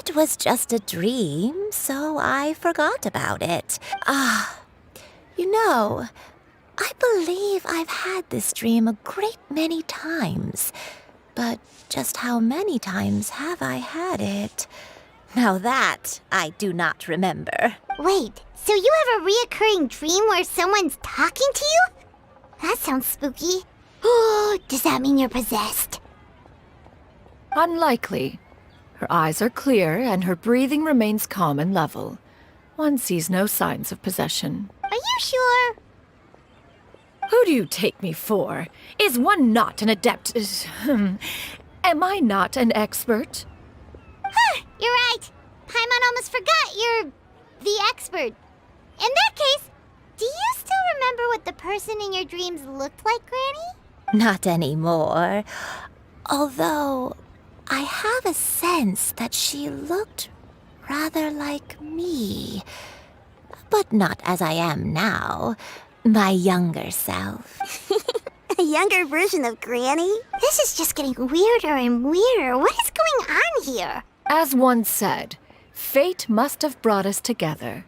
It was just a dream, so I forgot about it. You know, I believe I've had this dream a great many times. But just how many times have I had it? Now that I do not remember. Wait, so you have a reoccurring dream where someone's talking to you? That sounds spooky. Oh, does that mean you're possessed? Unlikely. Her eyes are clear and her breathing remains calm and level. One sees no signs of possession. Are you sure? Who do you take me for? Is one not an adept? Am I not an expert? Huh, you're right. Paimon almost forgot you're the expert. In that case, do you still remember what the person in your dreams looked like, Granny? Not anymore. Although, I have a sense that she looked rather like me. But not as I am now. My younger self. A younger version of Granny? This is just getting weirder and weirder. What is going on here? As one said, fate must have brought us together.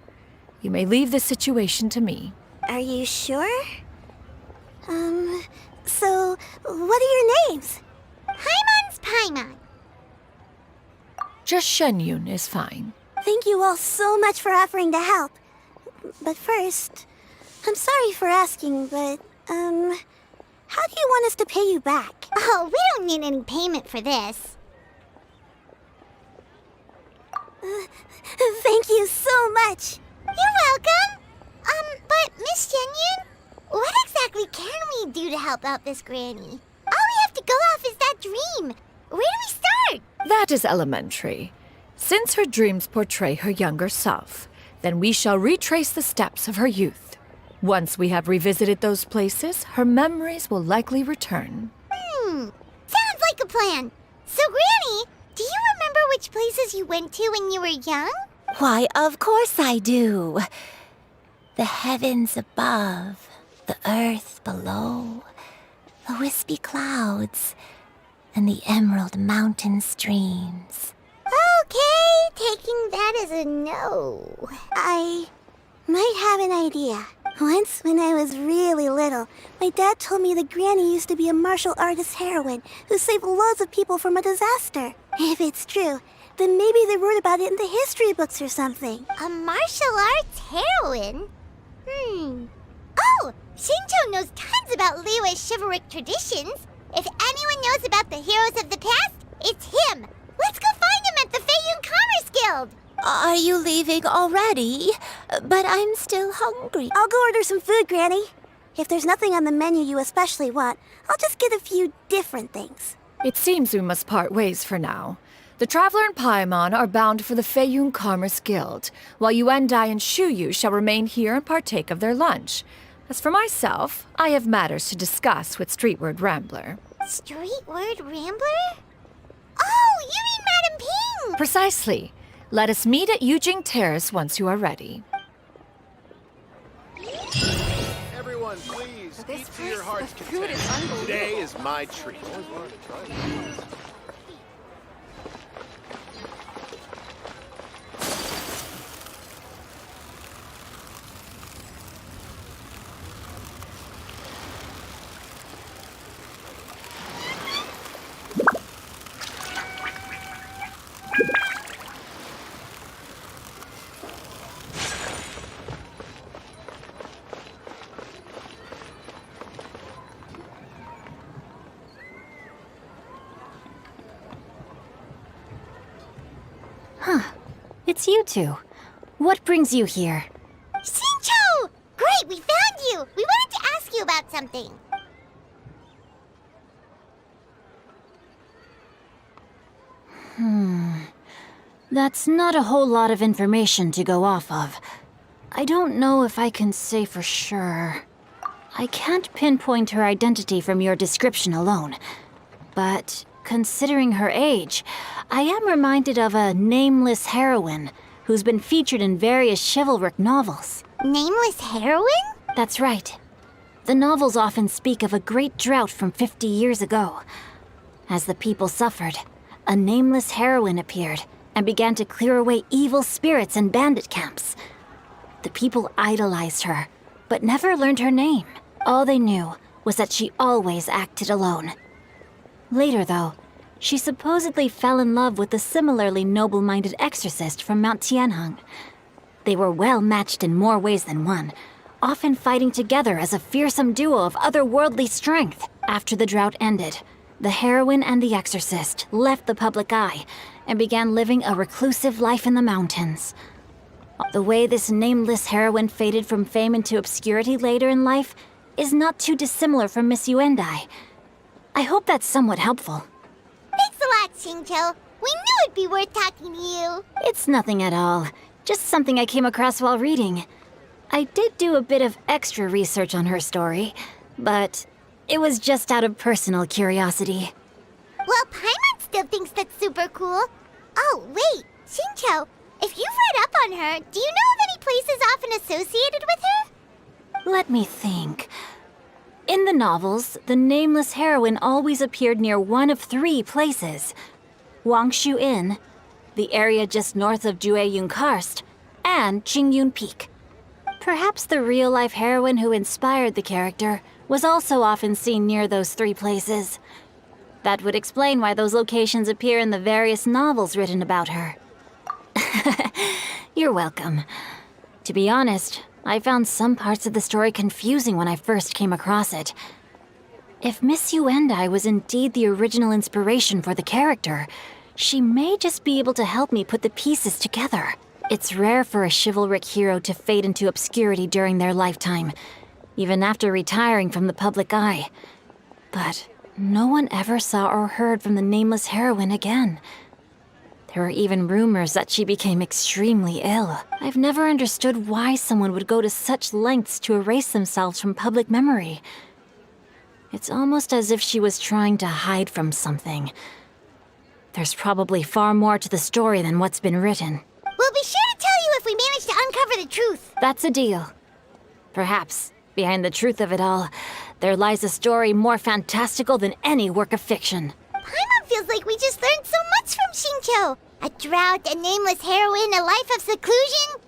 You may leave this situation to me. Are you sure? So, what are your names? Paimon's Paimon. Just Xianyun is fine. Thank you all so much for offering to help. But first, I'm sorry for asking, but, how do you want us to pay you back? Oh, we don't need any payment for this. Thank you so much. You're welcome. But Miss Xianyun, what exactly can we do to help out this granny? All we have to go off is that dream. Where do we start? That is elementary. Since her dreams portray her younger self, then we shall retrace the steps of her youth. Once we have revisited those places, her memories will likely return. Sounds like a plan. So, Granny, do you remember which places you went to when you were young? Why, of course I do. The heavens above, the earth below, the wispy clouds, and the emerald mountain streams. Okay, taking that as a no. I might have an idea. Once, when I was really little, my dad told me that Granny used to be a martial artist heroine who saved loads of people from a disaster. If it's true, then maybe they wrote about it in the history books or something. A martial arts heroine? Oh, Shincho knows tons about Liyue's chivalric traditions. If anyone knows about the heroes of the past, it's him. Let's go find him at the Feiyun Commerce Guild. Are you leaving already? But I'm still hungry. I'll go order some food, Granny. If there's nothing on the menu you especially want, I'll just get a few different things. It seems we must part ways for now. The Traveler and Paimon are bound for the Feiyun Commerce Guild, while Yuendai and Shuyu shall remain here and partake of their lunch. As for myself, I have matters to discuss with Streetward Rambler. Streetward Rambler? Oh, you mean Madam Ping! Precisely. Let us meet at Yujing Terrace once you are ready. Everyone, please, eat to your heart's content. Today is my treat. It's you two. What brings you here? Shincho! Great, we found you! We wanted to ask you about something. That's not a whole lot of information to go off of. I don't know if I can say for sure. I can't pinpoint her identity from your description alone. But considering her age, I am reminded of a nameless heroine who's been featured in various chivalric novels. Nameless heroine? That's right. The novels often speak of a great drought from 50 years ago. As the people suffered, a nameless heroine appeared, and began to clear away evil spirits and bandit camps. The people idolized her, but never learned her name. All they knew was that she always acted alone. Later, though, she supposedly fell in love with a similarly noble-minded exorcist from Mount Tianheng. They were well matched in more ways than one, often fighting together as a fearsome duo of otherworldly strength. After the drought ended, the heroine and the exorcist left the public eye and began living a reclusive life in the mountains. The way this nameless heroine faded from fame into obscurity later in life is not too dissimilar from Miss Yuendai. I hope that's somewhat helpful. Thanks a lot, Xingqiu. We knew it'd be worth talking to you. It's nothing at all. Just something I came across while reading. I did do a bit of extra research on her story, but it was just out of personal curiosity. Well, Paimon still thinks that's super cool. Oh, wait, Xingqiu, if you've read up on her, do you know of any places often associated with her? Let me think. In the novels, the nameless heroine always appeared near one of 3 places. Wangshu Inn, the area just north of Jueyun Karst, and Qingyun Peak. Perhaps the real-life heroine who inspired the character was also often seen near those 3 places. That would explain why those locations appear in the various novels written about her. You're welcome. To be honest, I found some parts of the story confusing when I first came across it. If Miss Yuendai was indeed the original inspiration for the character, she may just be able to help me put the pieces together. It's rare for a chivalric hero to fade into obscurity during their lifetime, even after retiring from the public eye. But no one ever saw or heard from the nameless heroine again. There were even rumors that she became extremely ill. I've never understood why someone would go to such lengths to erase themselves from public memory. It's almost as if she was trying to hide from something. There's probably far more to the story than what's been written. We'll be sure to tell you if we manage to uncover the truth. That's a deal. Perhaps, behind the truth of it all, there lies a story more fantastical than any work of fiction. Paimon feels like we just learned so much from Xingqiu. A drought, a nameless heroine, a life of seclusion.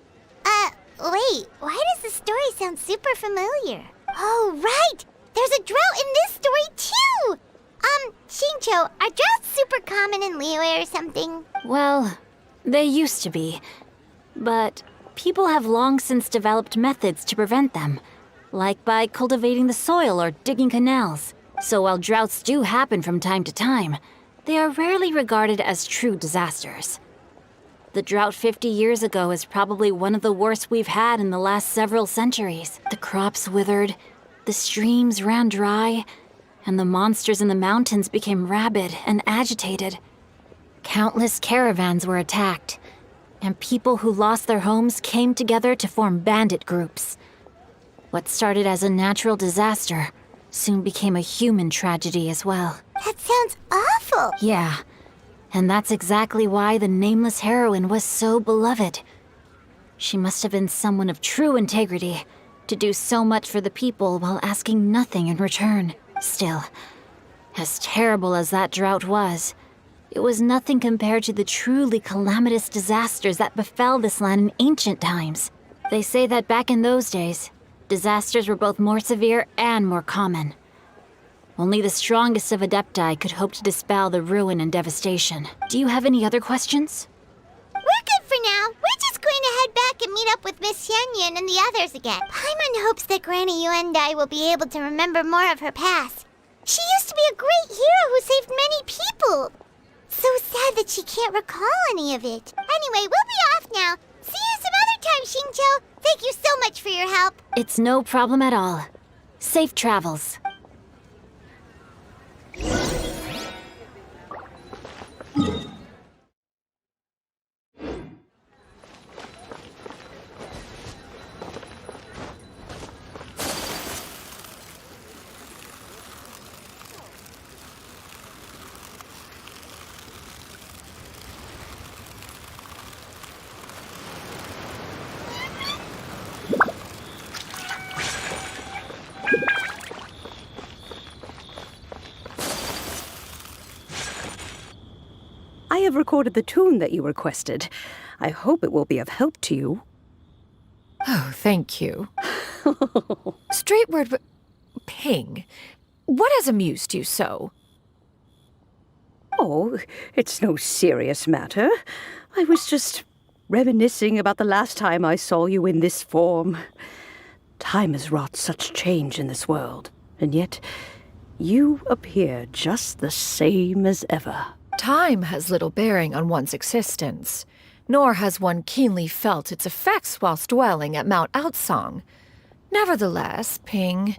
Wait, why does the story sound super familiar? Oh, right! There's a drought in this story, too! Xingqiu, are droughts super common in Liyue or something? Well, they used to be. But people have long since developed methods to prevent them, like by cultivating the soil or digging canals. So while droughts do happen from time to time, they are rarely regarded as true disasters. The drought 50 years ago is probably one of the worst we've had in the last several centuries. The crops withered, the streams ran dry, and the monsters in the mountains became rabid and agitated. Countless caravans were attacked, and people who lost their homes came together to form bandit groups. What started as a natural disaster soon became a human tragedy as well. That sounds awful! Yeah, and that's exactly why the nameless heroine was so beloved. She must have been someone of true integrity, to do so much for the people while asking nothing in return. Still, as terrible as that drought was, it was nothing compared to the truly calamitous disasters that befell this land in ancient times. They say that back in those days, disasters were both more severe and more common. Only the strongest of Adepti could hope to dispel the ruin and devastation. Do you have any other questions? We're good for now. We're just going to head back and meet up with Miss Xianyun and the others again. Paimon hopes that Granny Yuendai will be able to remember more of her past. She used to be a great hero who saved many people. So sad that she can't recall any of it. Anyway, we'll be off now. See you some other time, Xingqiu. Thank you so much for your help. It's no problem at all. Safe travels. I have recorded the tune that you requested. I hope it will be of help to you. Oh, thank you. Straight word, Ping. What has amused you so? Oh, it's no serious matter. I was just reminiscing about the last time I saw you in this form. Time has wrought such change in this world, and yet you appear just the same as ever. Time has little bearing on one's existence, nor has one keenly felt its effects whilst dwelling at Mount Outsong. Nevertheless, Ping,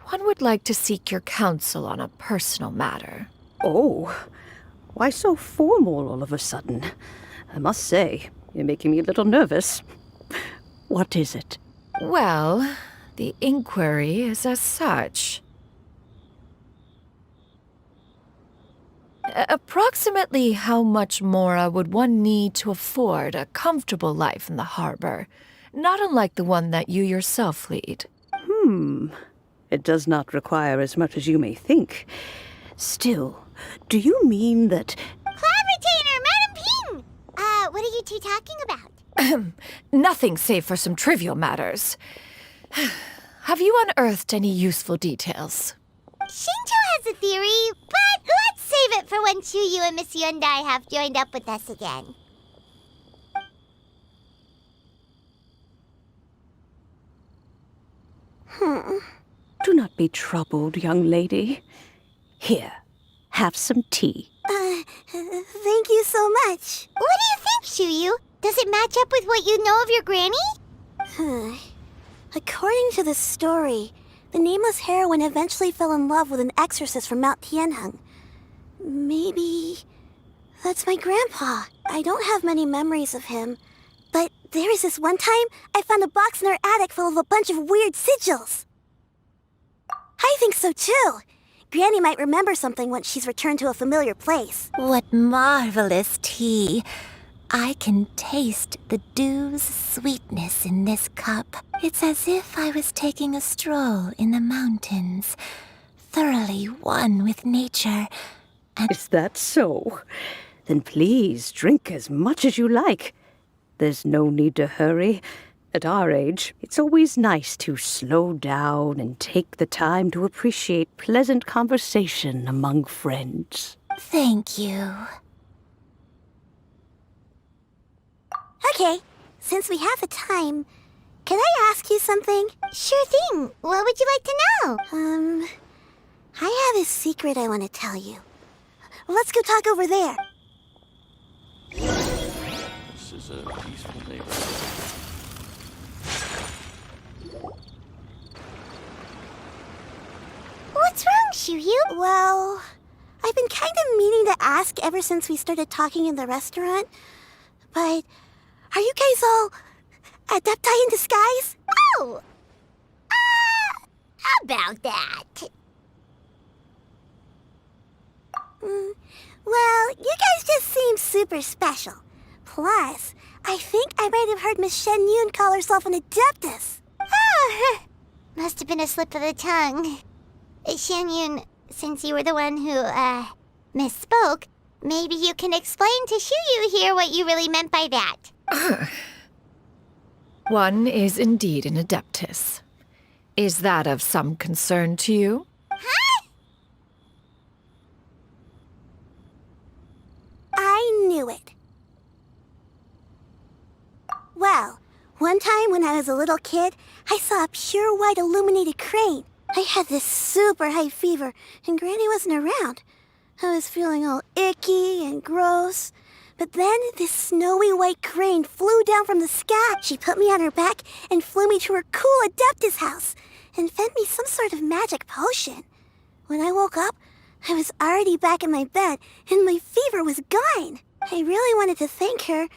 one would like to seek your counsel on a personal matter. Oh, why so formal all of a sudden? I must say, you're making me a little nervous. What is it? Well, the inquiry is as such. Approximately how much more would one need to afford a comfortable life in the harbor, not unlike the one that you yourself lead? It does not require as much as you may think. Still, do you mean that... Cloud Retainer, Madam Ping! What are you two talking about? Nothing save for some trivial matters. Have you unearthed any useful details? Shinto has a theory, but let's save it for when Chuyu and Miss Yundai have joined up with us again. Do not be troubled, young lady. Here, have some tea. Thank you so much. What do you think, Chuyu? Does it match up with what you know of your granny? According to the story, the nameless heroine eventually fell in love with an exorcist from Mount Tianheng. Maybe that's my grandpa. I don't have many memories of him, but there was this one time I found a box in her attic full of a bunch of weird sigils. I think so too. Granny might remember something once she's returned to a familiar place. What marvelous tea. I can taste the dew's sweetness in this cup. It's as if I was taking a stroll in the mountains, thoroughly one with nature. And Is that so? Then please drink as much as you like. There's no need to hurry. At our age, it's always nice to slow down and take the time to appreciate pleasant conversation among friends. thank you. Okay, since we have the time, can I ask you something? Sure thing. What would you like to know? I have a secret I want to tell you. Let's go talk over there. This is a peaceful neighborhood. What's wrong, Shuyu? Well, I've been kind of meaning to ask ever since we started talking in the restaurant, but are you guys all adepti in disguise? Oh! How about that? Well, you guys just seem super special. Plus, I think I might have heard Miss Xianyun call herself an adeptus. Oh, must have been a slip of the tongue. Xianyun, since you were the one who, misspoke, maybe you can explain to Shuyu here what you really meant by that. One is indeed an adeptus. Is that of some concern to you? Huh? I knew it. Well, one time when I was a little kid, I saw a pure white illuminated crane. I had this super high fever, and Granny wasn't around. I was feeling all icky and gross. But then this snowy white crane flew down from the sky. She put me on her back and flew me to her cool adeptus house and fed me some sort of magic potion. When I woke up, I was already back in my bed and my fever was gone. I really wanted to thank her,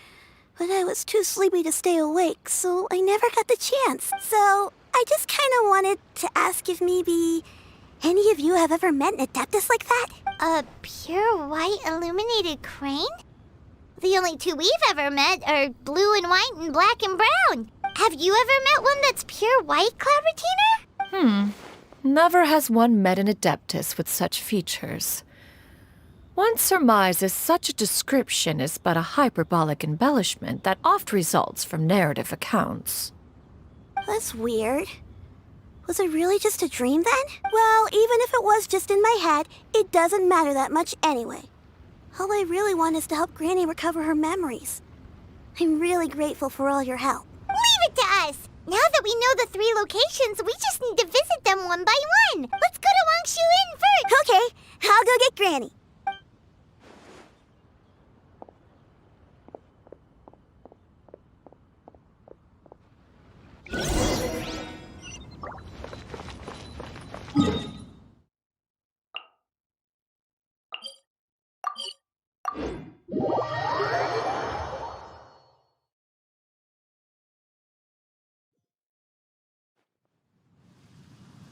but I was too sleepy to stay awake, so I never got the chance. So I just kind of wanted to ask if maybe any of you have ever met an adeptus like that? A pure white illuminated crane? The only two we've ever met are blue and white and black and brown. Have you ever met one that's pure white, Cloud Retainer? Never has one met an adeptus with such features. One surmises such a description is but a hyperbolic embellishment that oft results from narrative accounts. That's weird. Was it really just a dream then? Well, even if it was just in my head, it doesn't matter that much anyway. All I really want is to help Granny recover her memories. I'm really grateful for all your help. Leave it to us! Now that we know the 3 locations, we just need to visit them one by one. Let's go to Wangshu Inn first. Okay, I'll go get Granny.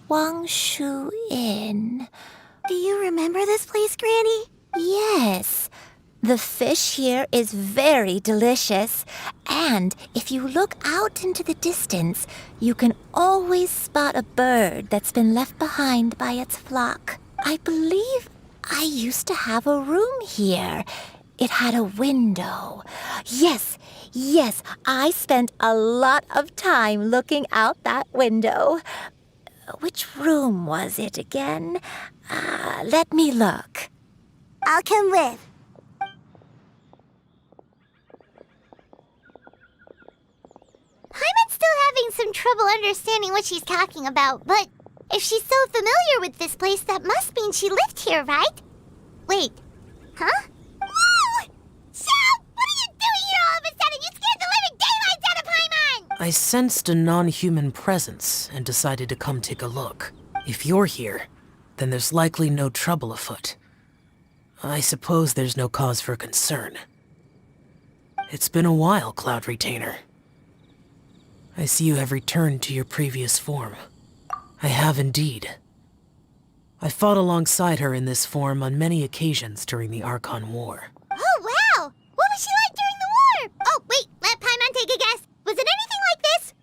Wangshu Inn. Do you remember this place, Granny? Yes. The fish here is very delicious. And if you look out into the distance, you can always spot a bird that's been left behind by its flock. I believe I used to have a room here. It had a window. Yes, I spent a lot of time looking out that window. Which room was it again? Let me look. I'll come with. Paimon's still having some trouble understanding what she's talking about, but if she's so familiar with this place, that must mean she lived here, right? Wait, huh? Whoa! Shao! What are you doing here all of a sudden? You scared the living daylights out of Paimon! I sensed a non-human presence and decided to come take a look. If you're here, then there's likely no trouble afoot. I suppose there's no cause for concern. It's been a while, Cloud Retainer. I see you have returned to your previous form. I have indeed. I fought alongside her in this form on many occasions during the Archon War. Oh, wow! What was she like during the war? Oh, wait, let Paimon take a guess. Was it anything like this?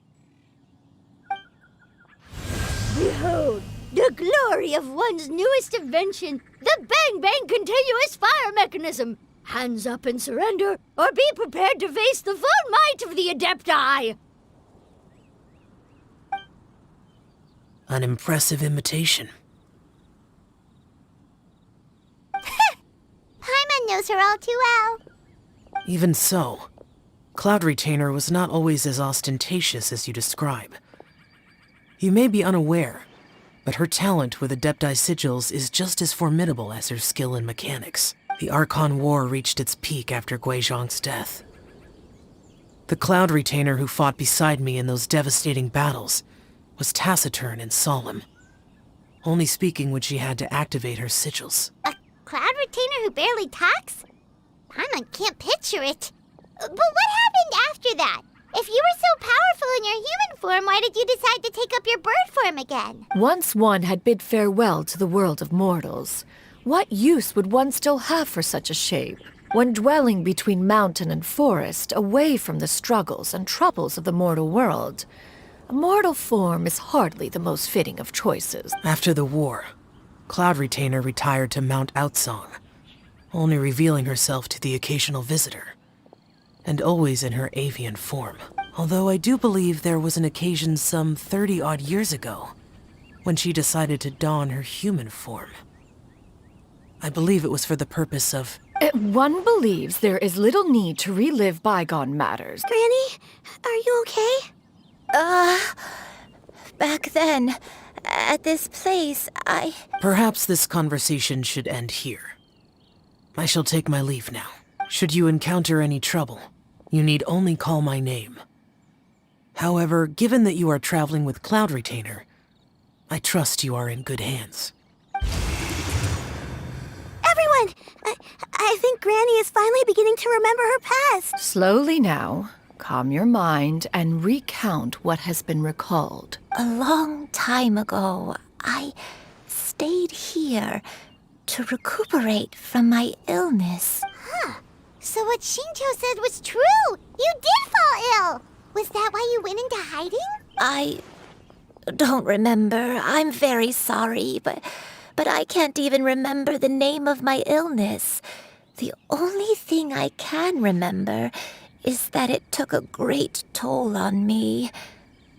Behold, the glory of one's newest invention, the Bang Bang Continuous Fire Mechanism. Hands up and surrender, or be prepared to face the full might of the Adepti. An impressive imitation. Paimon knows her all too well. Even so, Cloud Retainer was not always as ostentatious as you describe. You may be unaware, but her talent with Adepti sigils is just as formidable as her skill in mechanics. The Archon War reached its peak after Guizhong's death. The Cloud Retainer who fought beside me in those devastating battles was taciturn and solemn, only speaking when she had to activate her sigils. A Cloud Retainer who barely talks? Paimon can't picture it. But what happened after that? If you were so powerful in your human form, why did you decide to take up your bird form again? Once one had bid farewell to the world of mortals, what use would one still have for such a shape? When dwelling between mountain and forest, away from the struggles and troubles of the mortal world, a mortal form is hardly the most fitting of choices. After the war, Cloud Retainer retired to Mount Outsong, only revealing herself to the occasional visitor, and always in her avian form. Although I do believe there was an occasion some 30-odd years ago when she decided to don her human form. I believe it was for the purpose of... One believes there is little need to relive bygone matters. Granny, are you okay? Back then, at this place, Perhaps this conversation should end here. I shall take my leave now. Should you encounter any trouble, you need only call my name. However, given that you are traveling with Cloud Retainer, I trust you are in good hands. Everyone! I think Granny is finally beginning to remember her past. Slowly now, calm your mind and recount what has been recalled. a long time ago, I stayed here to recuperate from my illness. So what Shinjo said was true! You did fall ill! Was that why you went into hiding? I don't remember. I'm very sorry, but but I can't even remember the name of my illness. The only thing I can remember is that it took a great toll on me,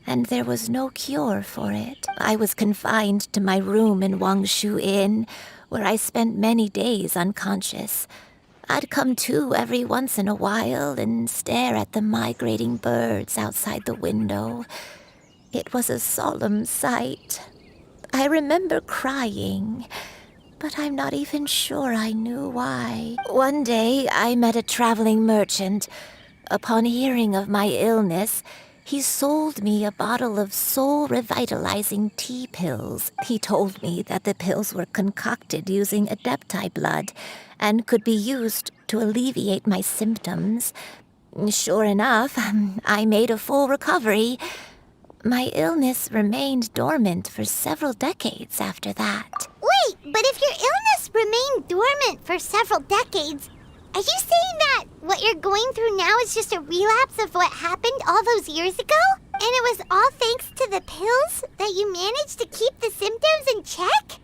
and there was no cure for it. I was confined to my room in Wangshu Inn, where I spent many days unconscious. I'd come to every once in a while and stare at the migrating birds outside the window. It was a solemn sight. I remember crying, but I'm not even sure I knew why. One day, I met a traveling merchant. Upon hearing of my illness, he sold me a bottle of soul-revitalizing tea pills. He told me that the pills were concocted using adepti blood and could be used to alleviate my symptoms. Sure enough, I made a full recovery. My illness remained dormant for several decades after that. Wait, but if your illness remained dormant for several decades, are you saying that what you're going through now is just a relapse of what happened all those years ago? And it was all thanks to the pills that you managed to keep the symptoms in check?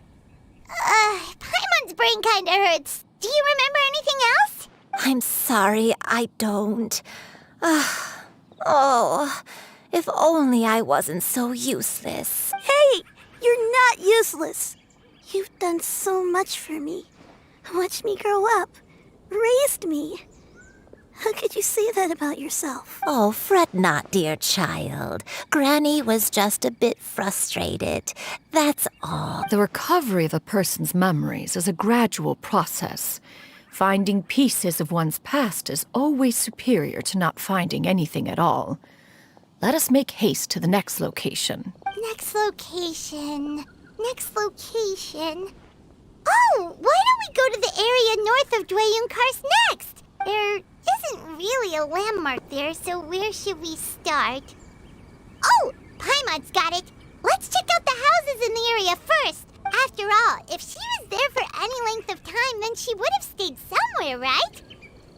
Paimon's brain kinda hurts. Do you remember anything else? I'm sorry, I don't. Oh, if only I wasn't so useless. Hey, you're not useless. You've done so much for me. Watched me grow up. Raised me. How could you say that about yourself? Oh, fret not, dear child. Granny was just a bit frustrated. That's all. The recovery of a person's memories is a gradual process. Finding pieces of one's past is always superior to not finding anything at all. Let us make haste to the next location. Next location. Oh, why don't we go to the area north of Dwayun Karst next? There isn't really a landmark there, so where should we start? Oh, Paimon's got it. Let's check out the houses in the area first. After all, if she was there for any length of time, then she would have stayed somewhere, right?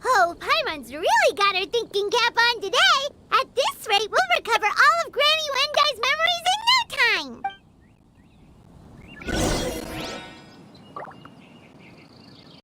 Oh, Paimon's really got her thinking cap on today. At this rate, we'll recover all of